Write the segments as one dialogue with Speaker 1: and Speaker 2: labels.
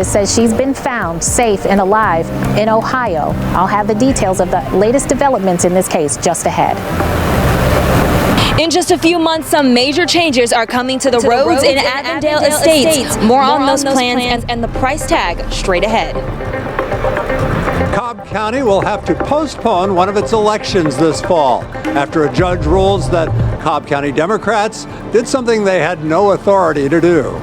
Speaker 1: It says she's been found safe and alive in Ohio. I'll have the details of the latest developments in this case just ahead.
Speaker 2: In just a few months, some major changes are coming to the roads in Avondale Estates. More on those plans and the price tag straight ahead.
Speaker 3: Cobb County will have to postpone one of its elections this fall after a judge rules that Cobb County Democrats did something they had no authority to do.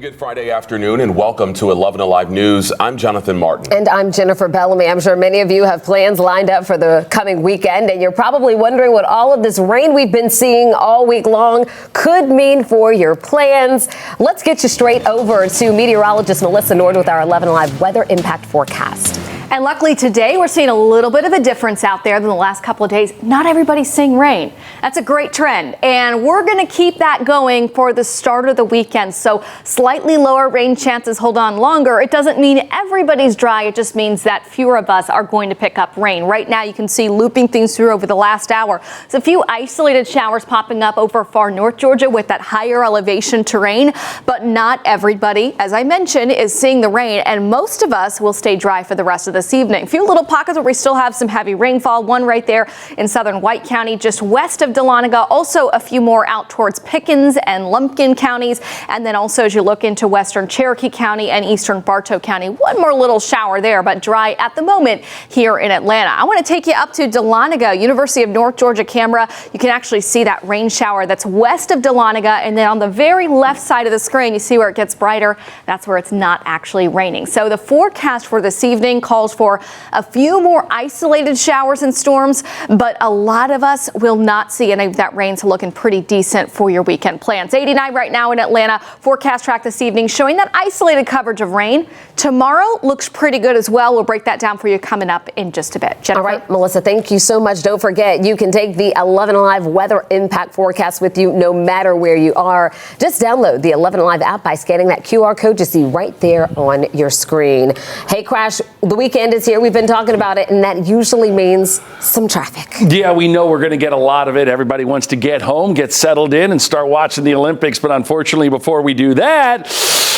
Speaker 4: Good Friday afternoon and welcome to 11Alive News. I'm Jonathan Martin.
Speaker 5: And I'm Jennifer Bellamy. I'm sure many of you have plans lined up for the coming weekend, and you're probably wondering what all of this rain we've been seeing all week long could mean for your plans. Let's get you straight over to meteorologist Melissa Nord with our 11Alive weather impact forecast.
Speaker 6: And luckily today, we're seeing a little bit of a difference out there than the last couple of days. Not everybody's seeing rain. That's a great trend. And we're going to keep that going for the start of the weekend. So slightly lower rain chances hold on longer. It doesn't mean everybody's dry. It just means that fewer of us are going to pick up rain. Right now, you can see looping things through over the last hour. There's a few isolated showers popping up over far north Georgia with that higher elevation terrain. But not everybody, as I mentioned, is seeing the rain. And most of us will stay dry for the rest of this evening. A few little pockets where we still have some heavy rainfall. One right there in southern White County, just west of Dahlonega. Also a few more out towards Pickens and Lumpkin counties. And then also as you look into western Cherokee County and eastern Bartow County, one more little shower there, but dry at the moment here in Atlanta. I want to take you up to Dahlonega, University of North Georgia camera. You can actually see that rain shower that's west of Dahlonega. And then on the very left side of the screen, you see where it gets brighter. That's where it's not actually raining. So the forecast for this evening calls for a few more isolated showers and storms, but a lot of us will not see any of that rain, so looking pretty decent for your weekend plans. 89 right now in Atlanta. Forecast track this evening showing that isolated coverage of rain. Tomorrow looks pretty good as well. We'll break that down for you coming up in just a bit. Jennifer?
Speaker 5: All right, Melissa, thank you so much. Don't forget, you can take the 11Alive weather impact forecast with you no matter where you are. Just download the 11Alive app by scanning that QR code you see right there on your screen. Hey, Crash, the weekend is here. We've been talking about it, and that usually means some traffic.
Speaker 7: Yeah, we know we're going to get a lot of it. Everybody wants to get home, get settled in, and start watching the Olympics. But unfortunately, before we do that,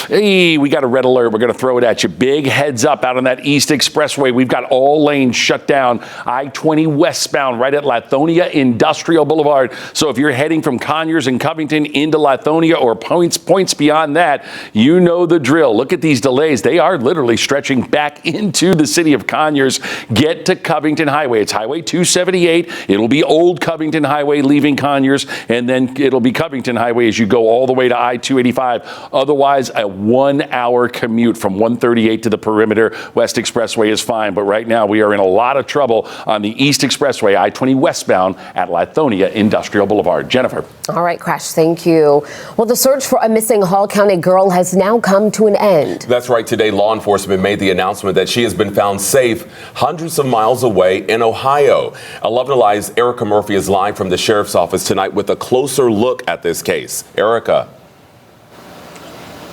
Speaker 7: hey, we got a red alert. We're going to throw it at you. Big heads up out on that East Expressway. We've got all lanes shut down. I-20 westbound right at Lithonia Industrial Boulevard. So if you're heading from Conyers and Covington into Lithonia or points beyond that, you know the drill. Look at these delays. They are literally stretching back into the city of Conyers. Get to Covington Highway. It's Highway 278. It'll be Old Covington Highway leaving Conyers, and then it'll be Covington Highway as you go all the way to I-285. Otherwise, a 1 hour commute from 138 to the perimeter. West Expressway is fine, but right now we are in a lot of trouble on the East Expressway, I-20 westbound at Lithonia Industrial Boulevard. Jennifer.
Speaker 5: All right, Crash, thank you. Well, the search for a missing Hall County girl has now come to an end.
Speaker 4: That's right. Today, law enforcement made the announcement that she has been found safe hundreds of miles away in Ohio. 11Alive's Erica Murphy is live from the sheriff's office tonight with a closer look at this case. Erica.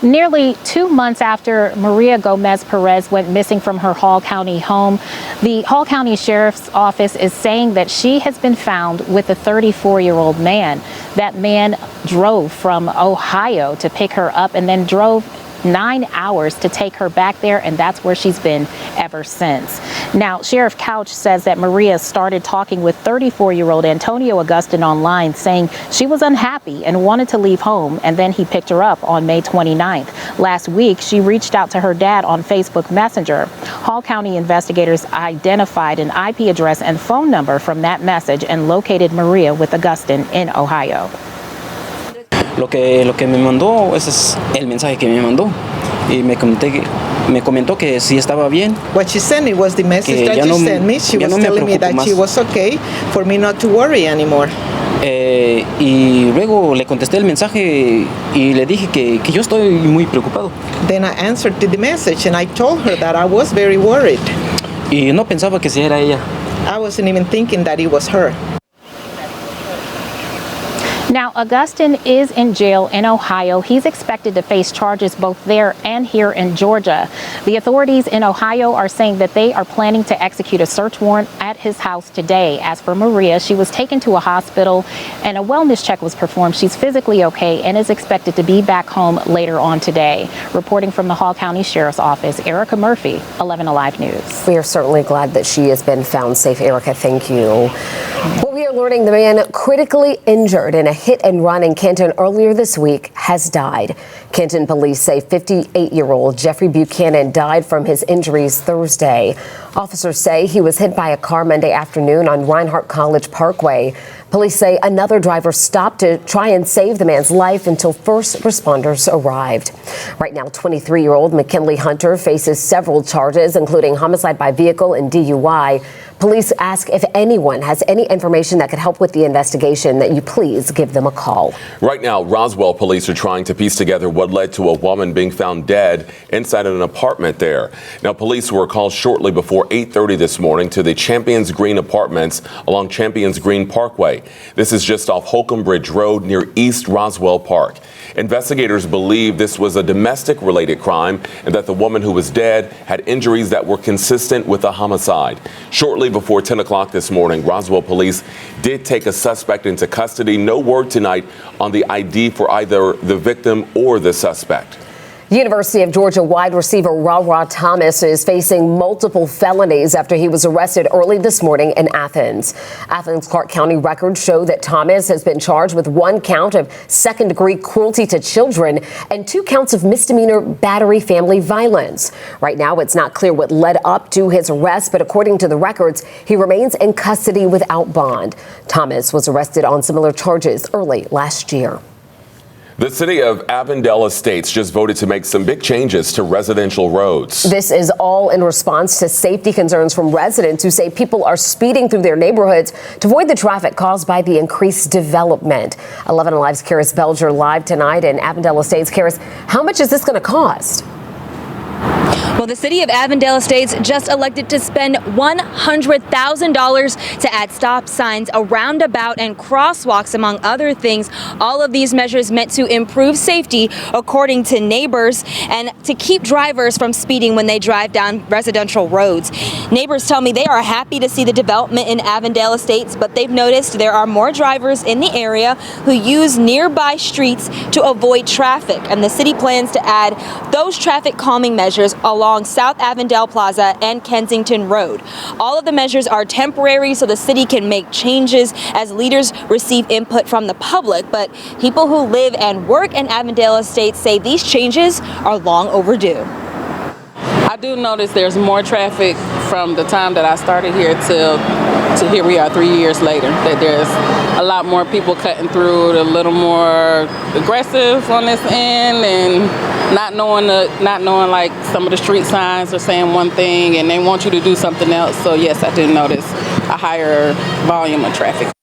Speaker 1: Nearly 2 months after Maria Gomez Perez went missing from her Hall County home, the Hall County Sheriff's Office is saying that she has been found with a 34-year-old man. That man drove from Ohio to pick her up and then drove 9 hours to take her back there, and that's where she's been ever since. Now, Sheriff Couch says that Maria started talking with 34-year-old Antonio Augustin online, saying she was unhappy and wanted to leave home, and then he picked her up on May 29th. Last week, she reached out to her dad on Facebook Messenger. Hall County investigators identified an IP address and phone number from that message and located Maria with Augustin in Ohio.
Speaker 8: Lo que me mandó, ese es el mensaje que me mandó, y me comentó que sí estaba bien.
Speaker 9: What she sent me was the message that she sent me. She was telling me that she was okay, for me not to worry anymore.
Speaker 8: Y luego le contesté el mensaje y le dije que yo estoy muy preocupado.
Speaker 9: Then I answered to the message and I told her that I was very worried.
Speaker 8: Y no pensaba que si era ella.
Speaker 9: I wasn't even thinking that it was her.
Speaker 1: Now, Augustin is in jail in Ohio. He's expected to face charges both there and here in Georgia. The authorities in Ohio are saying that they are planning to execute a search warrant at his house today. As for Maria, she was taken to a hospital and a wellness check was performed. She's physically okay and is expected to be back home later on today. Reporting from the Hall County Sheriff's Office, Erica Murphy, 11Alive News.
Speaker 5: We are certainly glad that she has been found safe. Erica, thank you. Well, we are learning the man critically injured in a hit and run in Canton earlier this week has died. Canton police say 58-year-old Jeffrey Buchanan died from his injuries Thursday. Officers say he was hit by a car Monday afternoon on Reinhardt College Parkway. Police say another driver stopped to try and save the man's life until first responders arrived. Right now, 23-year-old McKinley Hunter faces several charges, including homicide by vehicle and DUI. Police ask if anyone has any information that could help with the investigation, that you please give them a call.
Speaker 4: Right now, Roswell police are trying to piece together what led to a woman being found dead inside an apartment there. Now, police were called shortly before 8:30 this morning to the Champions Green apartments along Champions Green Parkway. This is just off Holcomb Bridge Road near East Roswell Park. Investigators believe this was a domestic-related crime and that the woman who was dead had injuries that were consistent with a homicide. Shortly before 10 o'clock this morning, Roswell police did take a suspect into custody. No word tonight on the ID for either the victim or the suspect.
Speaker 5: University of Georgia wide receiver Ra Thomas is facing multiple felonies after he was arrested early this morning in Athens. Athens Clark County records show that Thomas has been charged with 1 count of second-degree cruelty to children and 2 counts of misdemeanor battery family violence. Right now, it's not clear what led up to his arrest, but according to the records, he remains in custody without bond. Thomas was arrested on similar charges early last year.
Speaker 4: The city of Avondale Estates just voted to make some big changes to residential roads.
Speaker 5: This is all in response to safety concerns from residents who say people are speeding through their neighborhoods to avoid the traffic caused by the increased development. 11Alive's Karis Belger live tonight in Avondale Estates. Karis, how much is this going to cost?
Speaker 2: Well, the city of Avondale Estates just elected to spend $100,000 to add stop signs, a roundabout, and crosswalks, among other things. All of these measures meant to improve safety, according to neighbors, and to keep drivers from speeding when they drive down residential roads. Neighbors tell me they are happy to see the development in Avondale Estates, but they've noticed there are more drivers in the area who use nearby streets to avoid traffic, and the city plans to add those traffic calming measures along South Avondale Plaza and Kensington Road. All of the measures are temporary, so the city can make changes as leaders receive input from the public. But people who live and work in Avondale Estates say these changes are long overdue.
Speaker 10: I do notice there's more traffic from the time that I started here to here we are 3 years later, that there's a lot more people cutting through, a little more aggressive on this end, and not knowing like some of the street signs are saying one thing and they want you to do something else. So yes, I do notice a higher volume of traffic.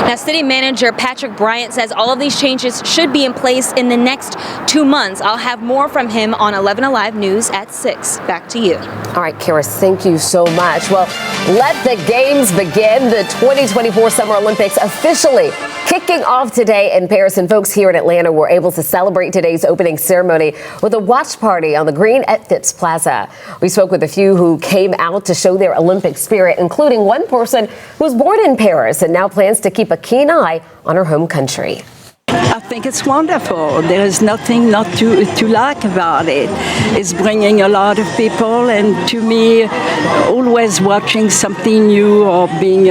Speaker 2: Now, City Manager Patrick Bryant says all of these changes should be in place in the next 2 months. I'll have more from him on 11Alive News at 6. Back to you.
Speaker 5: All right, Karis, thank you so much. Well, let the games begin. The 2024 Summer Olympics officially kicking off today in Paris, and folks here in Atlanta were able to celebrate today's opening ceremony with a watch party on the green at Phipps Plaza. We spoke with a few who came out to show their Olympic spirit, including one person who was born in Paris and now plans to keep a keen eye on her home country.
Speaker 11: I think it's wonderful. There is nothing not to like about it. It's bringing a lot of people, and to me, always watching something new or being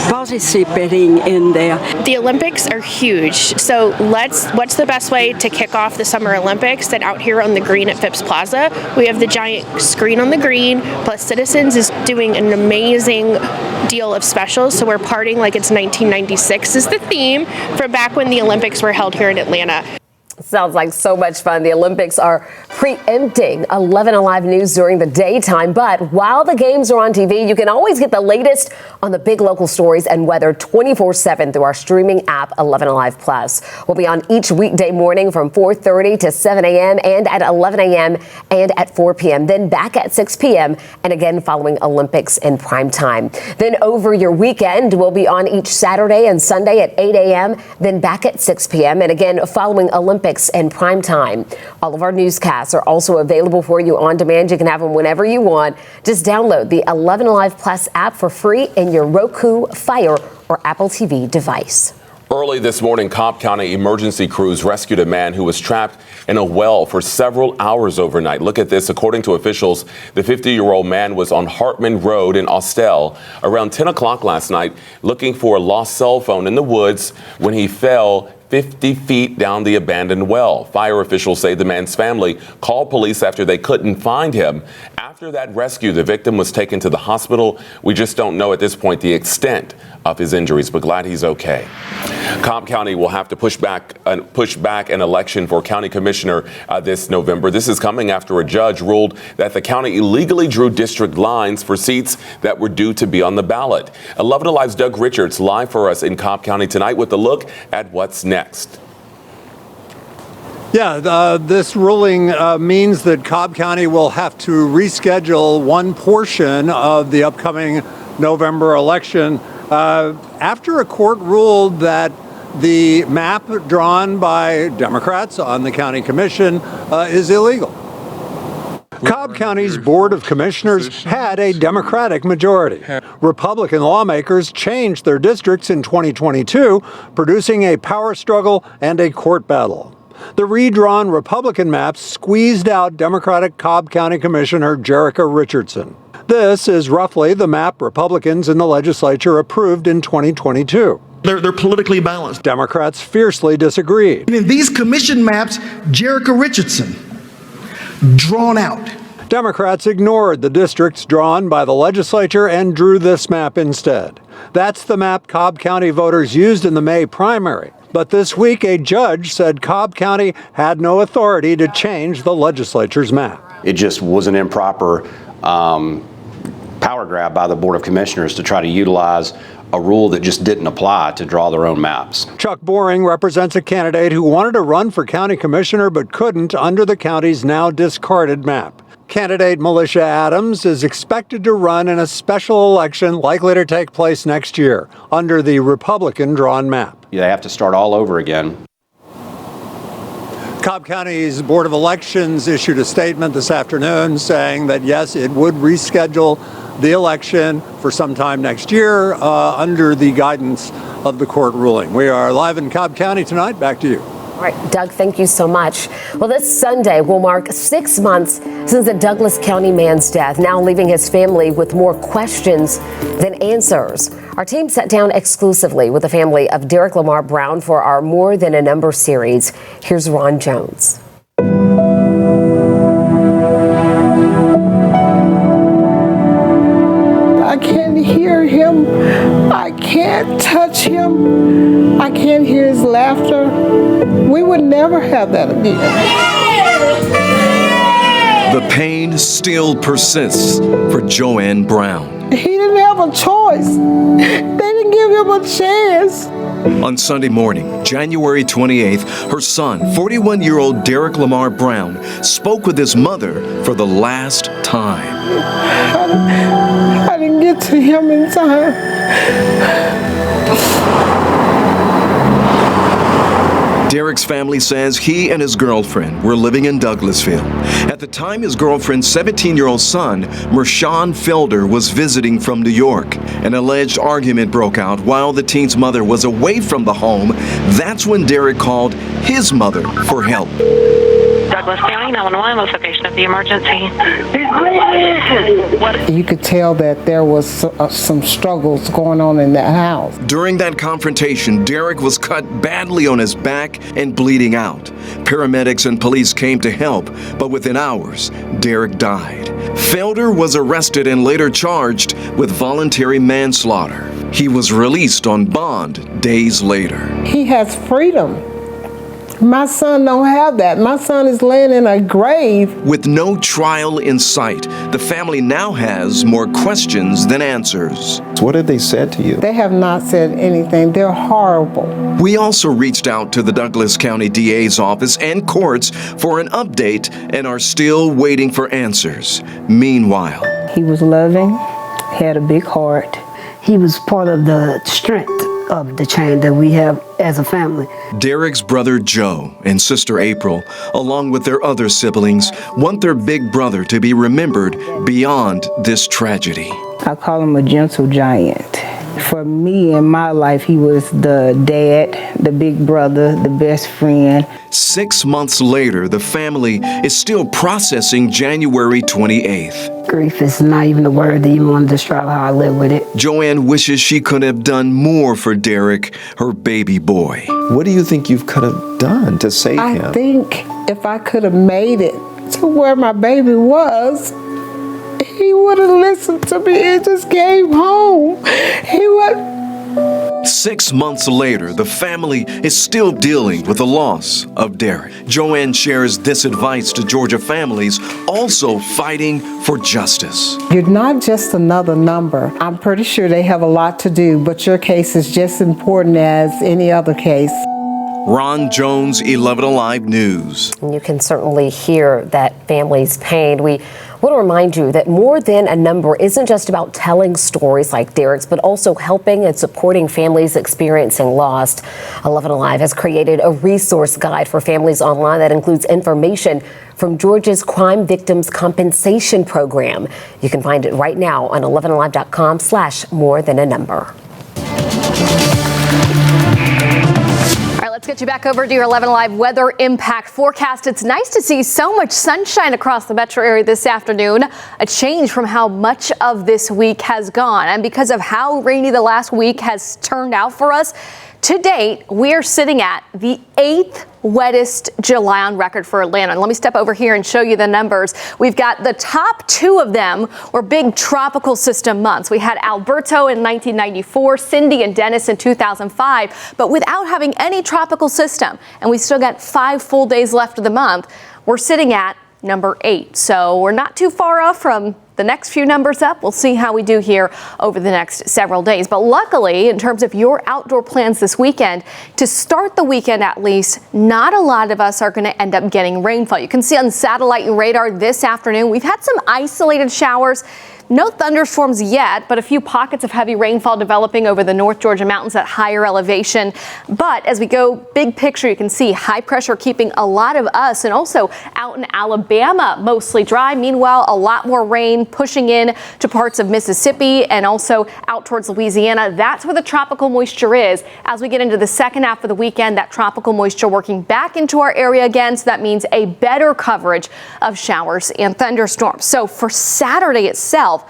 Speaker 11: participating in there.
Speaker 12: The Olympics are huge, so what's the best way to kick off the Summer Olympics than out here on the green at Phipps Plaza? We have the giant screen on the green, plus Citizens is doing an amazing deal of specials, so we're partying like it's 1996 is the theme from back when the Olympics were held here in Atlanta.
Speaker 5: Sounds like so much fun. The Olympics are preempting 11Alive news during the daytime, but while the games are on TV, you can always get the latest on the big local stories and weather 24/7 through our streaming app, 11Alive Plus. We'll be on each weekday morning from 4:30 to 7 a.m. and at 11 a.m. and at 4 p.m., then back at 6 p.m. and again following Olympics in prime time. Then over your weekend, we'll be on each Saturday and Sunday at 8 a.m., then back at 6 p.m. and again following Olympics in prime time. All of our newscasts are also available for you on demand. You can have them whenever you want. Just download the 11Alive Plus app for free in your Roku, Fire, or Apple TV device.
Speaker 4: Early this morning, Cobb County emergency crews rescued a man who was trapped in a well for several hours overnight. Look at this. According to officials, the 50-year-old man was on Hartman Road in Austell around 10 o'clock last night looking for a lost cell phone in the woods when he fell 50 feet down the abandoned well. Fire officials say the man's family called police after they couldn't find him. After that rescue, the victim was taken to the hospital. We just don't know at this point the extent of his injuries, but glad he's okay. Cobb County will have to push back an election for county commissioner this November. This is coming after a judge ruled that the county illegally drew district lines for seats that were due to be on the ballot. 11Alive's Doug Richards live for us in Cobb County tonight with a look at what's next.
Speaker 3: Yeah, this ruling means that Cobb County will have to reschedule one portion of the upcoming November election after a court ruled that the map drawn by Democrats on the county commission is illegal. Cobb County's Board of Commissioners had a Democratic majority. Republican lawmakers changed their districts in 2022, producing a power struggle and a court battle. The redrawn Republican maps squeezed out Democratic Cobb County Commissioner Jerica Richardson. This is roughly the map Republicans in the legislature approved in 2022.
Speaker 13: They're politically balanced.
Speaker 3: Democrats fiercely disagreed.
Speaker 13: In these commission maps, Jerica Richardson, drawn out.
Speaker 3: Democrats ignored the districts drawn by the legislature and drew this map instead. That's the map Cobb County voters used in the May primary. But this week, a judge said Cobb County had no authority to change the legislature's map.
Speaker 14: It just was an improper power grab by the Board of Commissioners to try to utilize a rule that just didn't apply to draw their own maps.
Speaker 3: Chuck Boring represents a candidate who wanted to run for county commissioner but couldn't under the county's now discarded map. Candidate Militia Adams is expected to run in a special election likely to take place next year under the Republican-drawn map.
Speaker 14: They have to start all over again.
Speaker 3: Cobb County's Board of Elections issued a statement this afternoon saying that, yes, it would reschedule the election for sometime next year under the guidance of the court ruling. We are live in Cobb County tonight. Back to you.
Speaker 5: All right, Doug, thank you so much. Well, this Sunday will mark 6 months since the Douglas County man's death, now leaving his family with more questions than answers. Our team sat down exclusively with the family of Derek Lamar Brown for our More Than a Number series. Here's Ron Jones.
Speaker 9: I can't hear him. I can't touch him. I can't hear his laughter. We would never have that again.
Speaker 15: The pain still persists for Joanne Brown.
Speaker 9: He didn't have a choice. They didn't give him a chance.
Speaker 15: On Sunday morning, January 28th, her son, 41-year-old Derek Lamar Brown, spoke with his mother for the last time.
Speaker 9: I didn't get to him in time.
Speaker 15: Derek's family says he and his girlfriend were living in Douglasville. At the time, his girlfriend's 17-year-old son, Mershawn Felder, was visiting from New York. An alleged argument broke out while the teen's mother was away from the home. That's when Derek called his mother for help.
Speaker 16: Douglas County 911, what's the location of the emergency?
Speaker 9: You could tell that there was some struggles going on in that house.
Speaker 15: During that confrontation, Derek was cut badly on his back and bleeding out. Paramedics and police came to help, but within hours, Derek died. Felder was arrested and later charged with voluntary manslaughter. He was released on bond days later.
Speaker 9: He has freedom. My son don't have that. My son is laying in a grave.
Speaker 15: With no trial in sight, the family now has more questions than answers.
Speaker 17: What have they said to you?
Speaker 9: They have not said anything. They're horrible.
Speaker 15: We also reached out to the Douglas County DA's office and courts for an update and are still waiting for answers. Meanwhile,
Speaker 18: he was loving, had a big heart. He was part of the strength of the chain that we have as a family.
Speaker 15: Derek's brother Joe and sister April, along with their other siblings, want their big brother to be remembered beyond this tragedy.
Speaker 18: I call him a gentle giant. For me in my life, he was the dad, the big brother, the best friend.
Speaker 15: 6 months later, the family is still processing January 28th.
Speaker 18: Grief is not even a word that you want to describe how I live with it.
Speaker 15: Joanne wishes she could have done more for Derek, her baby boy.
Speaker 17: What do you think you could have done to save him?
Speaker 9: I think if I could have made it to where my baby was, he would have listened to me and just came home. He would.
Speaker 15: 6 months later, the family is still dealing with the loss of Derek. Joanne shares this advice to Georgia families also fighting for justice.
Speaker 9: You're not just another number. I'm pretty sure they have a lot to do, but your case is just as important as any other case.
Speaker 15: Ron Jones, 11Alive News.
Speaker 5: You can certainly hear that family's pain. We want to remind you that More Than a Number isn't just about telling stories like Derek's, but also helping and supporting families experiencing loss. 11Alive has created a resource guide for families online that includes information from Georgia's Crime Victims Compensation Program. You can find it right now on 11alive.com/morethananumber.
Speaker 6: Let's get you back over to your 11Alive weather impact forecast. It's nice to see so much sunshine across the metro area this afternoon, a change from how much of this week has gone. And because of how rainy the last week has turned out for us, to date, we are sitting at the 8th wettest July on record for Atlanta. And let me step over here and show you the numbers. We've got the top two of them were big tropical system months. We had Alberto in 1994, Cindy and Dennis in 2005, but without having any tropical system. And we still got 5 full days left of the month. We're sitting at number 8. So we're not too far off from the next few numbers up. We'll see how we do here over the next several days. But luckily, in terms of your outdoor plans this weekend, to start the weekend at least, not a lot of us are going to end up getting rainfall. You can see on satellite and radar this afternoon, we've had some isolated showers. No thunderstorms yet, but a few pockets of heavy rainfall developing over the North Georgia mountains at higher elevation. But as we go big picture, you can see high pressure keeping a lot of us and also out in Alabama mostly dry. Meanwhile, a lot more rain pushing in to parts of Mississippi and also out towards Louisiana. That's where the tropical moisture is. As we get into the second half of the weekend, that tropical moisture working back into our area again. So that means a better coverage of showers and thunderstorms. So for Saturday itself,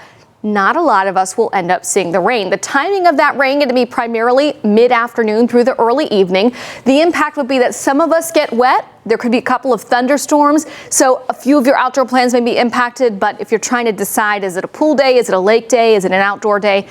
Speaker 6: not a lot of us will end up seeing the rain. The timing of that rain going to be primarily mid-afternoon through the early evening. The impact would be that some of us get wet. There could be a couple of thunderstorms. So a few of your outdoor plans may be impacted. But if you're trying to decide, is it a pool day? Is it a lake day? Is it an outdoor day?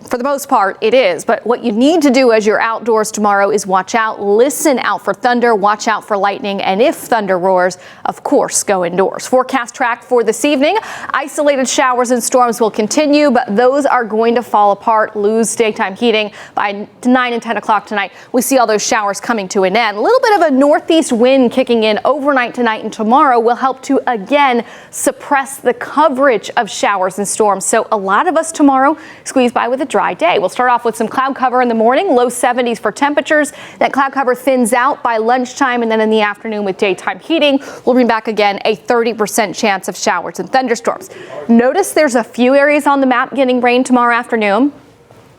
Speaker 6: For the most part, it is. But what you need to do as you're outdoors tomorrow is watch out, listen out for thunder, watch out for lightning, and if thunder roars, of course, go indoors. Forecast track for this evening. Isolated showers and storms will continue, but those are going to fall apart, lose daytime heating by 9 and 10 o'clock tonight. We see all those showers coming to an end. A little bit of a northeast wind kicking in overnight tonight and tomorrow will help to, again, suppress the coverage of showers and storms. So a lot of us tomorrow squeeze by with a dry day. We'll start off with some cloud cover in the morning, low 70s for temperatures. That cloud cover thins out by lunchtime, and then in the afternoon with daytime heating, we'll bring back again a 30% chance of showers and thunderstorms. Notice there's a few areas on the map getting rain tomorrow afternoon,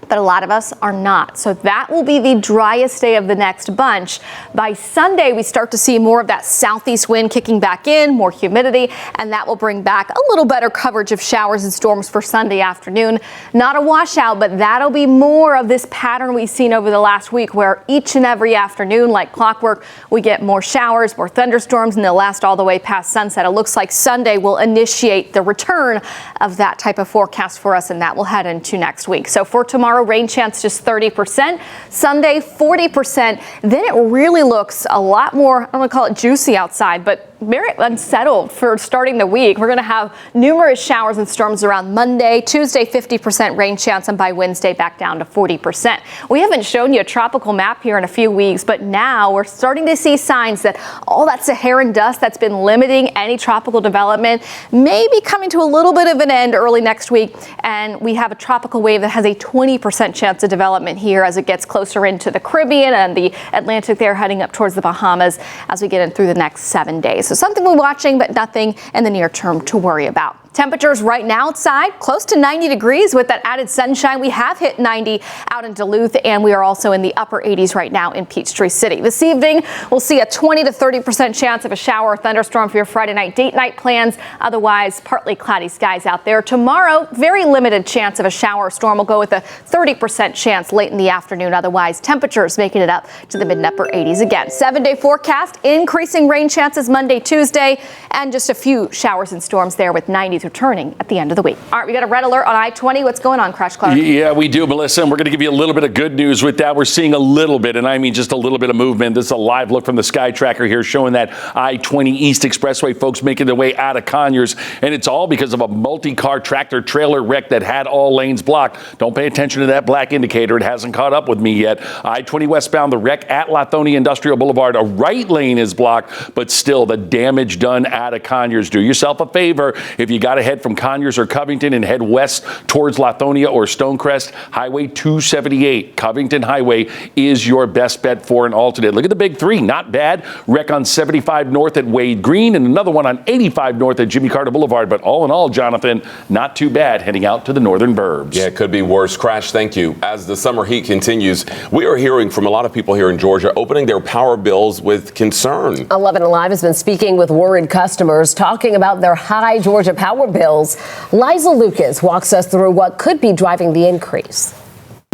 Speaker 6: but a lot of us are not. So that will be the driest day of the next bunch. By Sunday, we start to see more of that southeast wind kicking back in, more humidity, and that will bring back a little better coverage of showers and storms for Sunday afternoon. Not a washout, but that'll be more of this pattern we've seen over the last week where each and every afternoon, like clockwork, we get more showers, more thunderstorms, and they'll last all the way past sunset. It looks like Sunday will initiate the return of that type of forecast for us, and that will head into next week. So for tomorrow, tomorrow, rain chance just 30%. Sunday, 40%. Then it really looks a lot more, I don't want to call it juicy outside, but very unsettled for starting the week. We're going to have numerous showers and storms around Monday, Tuesday, 50% rain chance, and by Wednesday back down to 40%. We haven't shown you a tropical map here in a few weeks, but now we're starting to see signs that all that Saharan dust that's been limiting any tropical development may be coming to a little bit of an end early next week, and we have a tropical wave that has a 20% chance of development here as it gets closer into the Caribbean and the Atlantic there, heading up towards the Bahamas as we get in through the next 7 days. So something we're watching, but nothing in the near term to worry about. Temperatures right now outside close to 90 degrees with that added sunshine. We have hit 90 out in Duluth, and we are also in the upper 80s right now in Peachtree City. This evening, we'll see a 20 to 30% chance of a shower or thunderstorm for your Friday night date night plans. Otherwise, partly cloudy skies out there. Tomorrow, very limited chance of a shower or storm. We'll go with a 30% chance late in the afternoon. Otherwise, temperatures making it up to the mid and upper 80s again. 7-day forecast, increasing rain chances Monday, Tuesday, and just a few showers and storms there with 90s returning at the end of the week. All right, we got a red alert on I-20. What's going on, Crash Clark?
Speaker 7: Yeah, we do, Melissa, and we're going to give you a little bit of good news with that. We're seeing a little bit, and I mean just a little bit of movement. This is a live look from the Sky Tracker here showing that I-20 East Expressway, folks making their way out of Conyers, and it's all because of a multi-car tractor trailer wreck that had all lanes blocked. Don't pay attention to that black indicator. It hasn't caught up with me yet. I-20 westbound, the wreck at Lithonia Industrial Boulevard. A right lane is blocked, but still the damage done out of Conyers. Do yourself a favor. If you got to head from Conyers or Covington and head west towards Lithonia or Stonecrest, Highway 278, Covington Highway is your best bet for an alternate. Look at the big three. Not bad. Wreck on 75 north at Wade Green and another one on 85 north at Jimmy Carter Boulevard. But all in all, Jonathan, not too bad heading out to the northern burbs.
Speaker 4: Yeah, it could be worse. Crash, thank you. As the summer heat continues, we are hearing from a lot of people here in Georgia opening their power bills with concern.
Speaker 5: 11Alive has been speaking with worried customers, talking about their high Georgia power bills. Liza Lucas walks us through what could be driving the increase.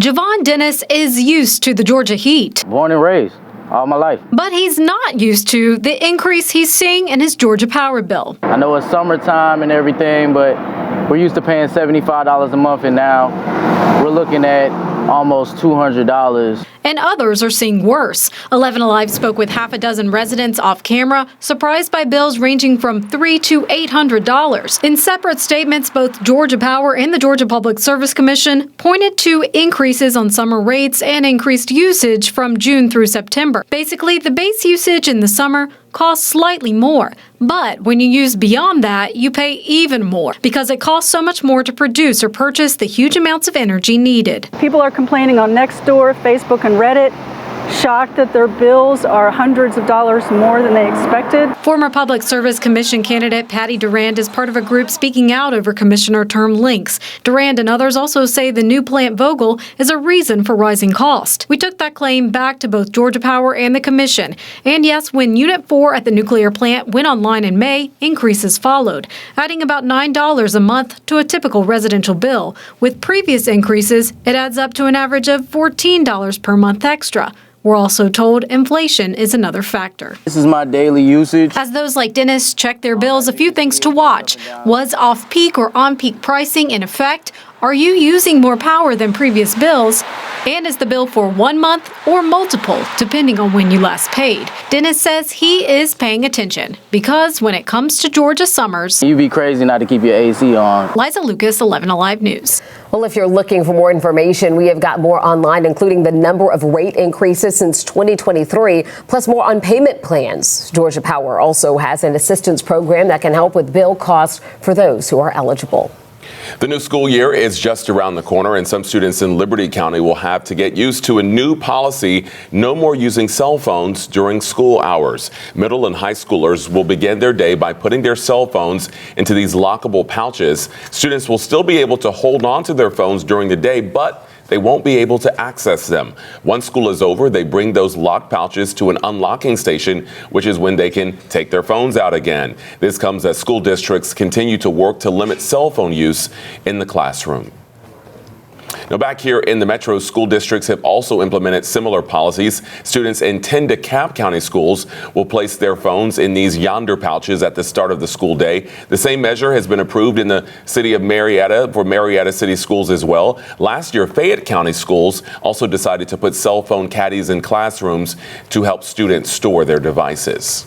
Speaker 19: Javon Dennis is used to the Georgia heat.
Speaker 20: Born and raised all my life.
Speaker 19: But he's not used to the increase he's seeing in his Georgia power bill.
Speaker 20: I know it's summertime and everything, but we're used to paying $75 a month, and now we're looking at almost $200.
Speaker 19: And others are seeing worse. 11Alive spoke with half a dozen residents off camera, surprised by bills ranging from $300 to $800. In separate statements, both Georgia Power and the Georgia Public Service Commission pointed to increases on summer rates and increased usage from June through September. Basically, the base usage in the summer costs slightly more. But when you use beyond that, you pay even more because it costs so much more to produce or purchase the huge amounts of energy needed.
Speaker 21: People are complaining on Nextdoor, Facebook, and Reddit, shocked that their bills are hundreds of dollars more than they expected.
Speaker 19: Former Public Service Commission candidate Patty Durand is part of a group speaking out over commissioner term lengths. Durand and others also say the new plant Vogel is a reason for rising cost. We took that claim back to both Georgia Power and the commission. And yes, when Unit 4 at the nuclear plant went online in May, increases followed, adding about $9 a month to a typical residential bill. With previous increases, it adds up to an average of $14 per month extra. We're also told inflation is another factor.
Speaker 20: This is my daily usage.
Speaker 19: As those like Dennis check their bills, a few things to watch. Was off-peak or on-peak pricing in effect? Are you using more power than previous bills? And is the bill for 1 month or multiple, depending on when you last paid? Dennis says he is paying attention because when it comes to Georgia summers,
Speaker 20: you'd be crazy not to keep your AC on.
Speaker 19: Liza Lucas, 11Alive News.
Speaker 5: Well, if you're looking for more information, we have got more online, including the number of rate increases since 2023, plus more on payment plans. Georgia Power also has an assistance program that can help with bill costs for those who are eligible.
Speaker 4: The new school year is just around the corner, and some students in Liberty County will have to get used to a new policy: no more using cell phones during school hours. Middle and high schoolers will begin their day by putting their cell phones into these lockable pouches. Students will still be able to hold on to their phones during the day, but they won't be able to access them. Once school is over, they bring those locked pouches to an unlocking station, which is when they can take their phones out again. This comes as school districts continue to work to limit cell phone use in the classroom. Now, back here in the metro, school districts have also implemented similar policies. Students in 10 DeKalb County schools will place their phones in these yonder pouches at the start of the school day. The same measure has been approved in the city of Marietta for Marietta City schools as well. Last year, Fayette County schools also decided to put cell phone caddies in classrooms to help students store their devices.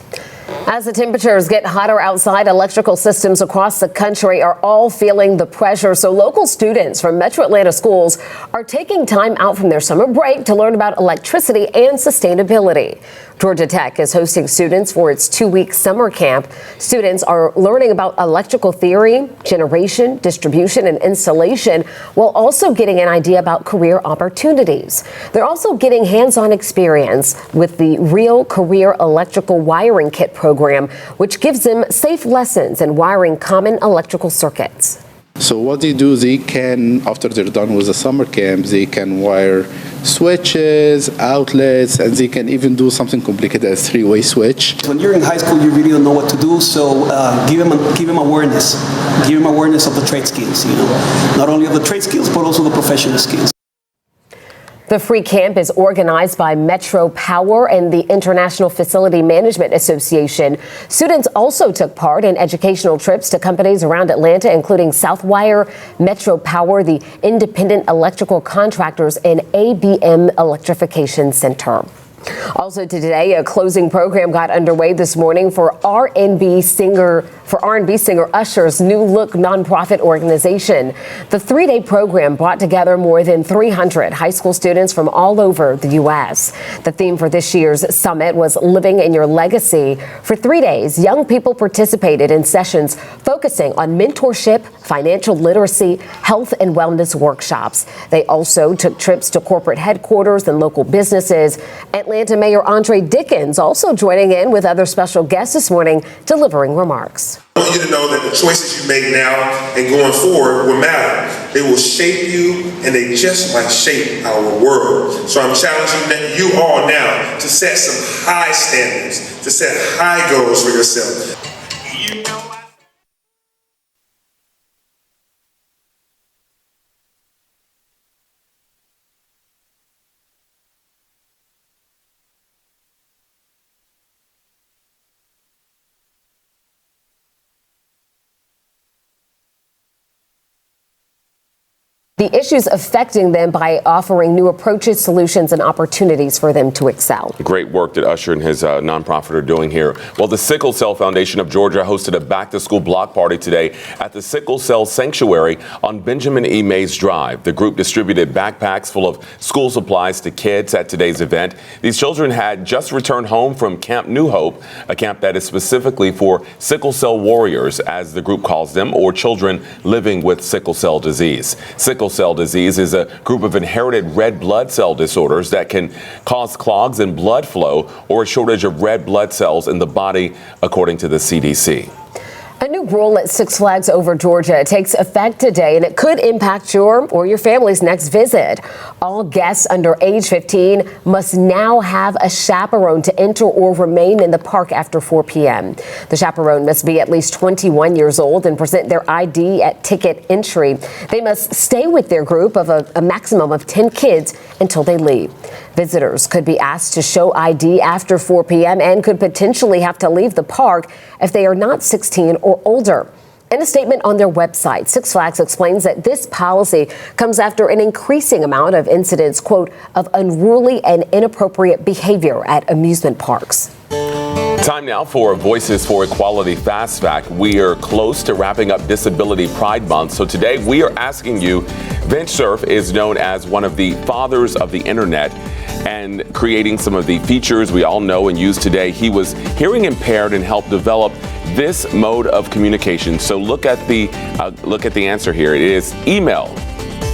Speaker 5: As the temperatures get hotter outside, electrical systems across the country are all feeling the pressure. So local students from Metro Atlanta schools are taking time out from their summer break to learn about electricity and sustainability. Georgia Tech is hosting students for its 2-week summer camp. Students are learning about electrical theory, generation, distribution, and installation, while also getting an idea about career opportunities. They're also getting hands-on experience with the Real Career Electrical Wiring Kit program, which gives them safe lessons in wiring common electrical circuits.
Speaker 8: So what they do, they can, after they're done with the summer camp, they can wire switches, outlets, and they can even do something complicated as three-way switch.
Speaker 22: When you're in high school, you really don't know what to do, so give them awareness. Give them awareness of the trade skills, not only of the trade skills, but also the professional skills.
Speaker 5: The free camp is organized by Metro Power and the International Facility Management Association. Students also took part in educational trips to companies around Atlanta, including Southwire, Metro Power, the Independent Electrical Contractors, and ABM Electrification Center. Also today, a closing program got underway this morning for R&B singer Usher's New Look nonprofit organization. The 3-day program brought together more than 300 high school students from all over the U.S. The theme for this year's summit was Living in Your Legacy. For 3 days, young people participated in sessions focusing on mentorship, financial literacy, health and wellness workshops. They also took trips to corporate headquarters and local businesses. Atlanta Mayor Andre Dickens also joining in with other special guests this morning, delivering remarks.
Speaker 23: I want you to know that the choices you make now and going forward will matter. They will shape you, and they just might shape our world. So I'm challenging you all now to set some high standards, to set high goals for yourself.
Speaker 5: The issues affecting them by offering new approaches, solutions, and opportunities for them to excel.
Speaker 4: Great work that Usher and his nonprofit are doing here. Well, the Sickle Cell Foundation of Georgia hosted a back-to-school block party today at the Sickle Cell Sanctuary on Benjamin E. Mays Drive. The group distributed backpacks full of school supplies to kids at today's event. These children had just returned home from Camp New Hope, a camp that is specifically for sickle cell warriors, as the group calls them, or children living with sickle cell disease. Sickle cell disease is a group of inherited red blood cell disorders that can cause clogs in blood flow or a shortage of red blood cells in the body, according to the CDC.
Speaker 5: A new rule at Six Flags Over Georgia takes effect today, and it could impact your or your family's next visit. All guests under age 15 must now have a chaperone to enter or remain in the park after 4 p.m. The chaperone must be at least 21 years old and present their ID at ticket entry. They must stay with their group of a maximum of 10 kids until they leave. Visitors could be asked to show ID after 4 p.m. and could potentially have to leave the park if they are not 16 or older. In a statement on their website, Six Flags explains that this policy comes after an increasing amount of incidents, quote, of unruly and inappropriate behavior at amusement parks.
Speaker 4: Time now for Voices for Equality Fast Fact. We are close to wrapping up Disability Pride Month, so today we are asking you, Vint Cerf is known as one of the fathers of the internet and creating some of the features we all know and use today. He was hearing impaired and helped develop this mode of communication. So look at the answer here. It is email.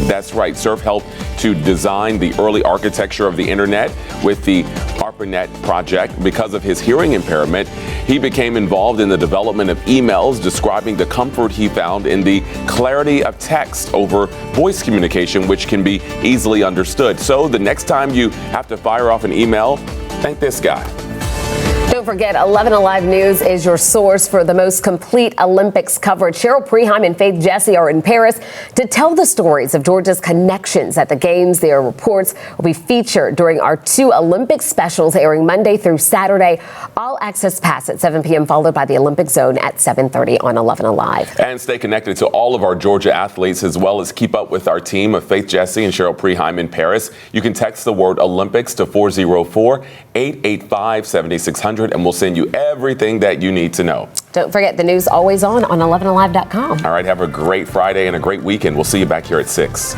Speaker 4: That's right. Cerf helped to design the early architecture of the internet with the ARPANET project. Because of his hearing impairment, he became involved in the development of emails describing the comfort he found in the clarity of text over voice communication, which can be easily understood. So the next time you have to fire off an email, thank this guy.
Speaker 5: Don't forget, 11Alive News is your source for the most complete Olympics coverage. Cheryl Preheim and Faith Jesse are in Paris to tell the stories of Georgia's connections at the Games. Their reports will be featured during our 2 Olympic specials airing Monday through Saturday. All access pass at 7 p.m. followed by the Olympic Zone at 7:30 on 11Alive.
Speaker 4: And stay connected to all of our Georgia athletes as well as keep up with our team of Faith Jesse and Cheryl Preheim in Paris. You can text the word Olympics to 404-885-7600 and we'll send you everything that you need to know.
Speaker 5: Don't forget the news always on 11alive.com.
Speaker 4: All right, have a great Friday and a great weekend. We'll see you back here at 6.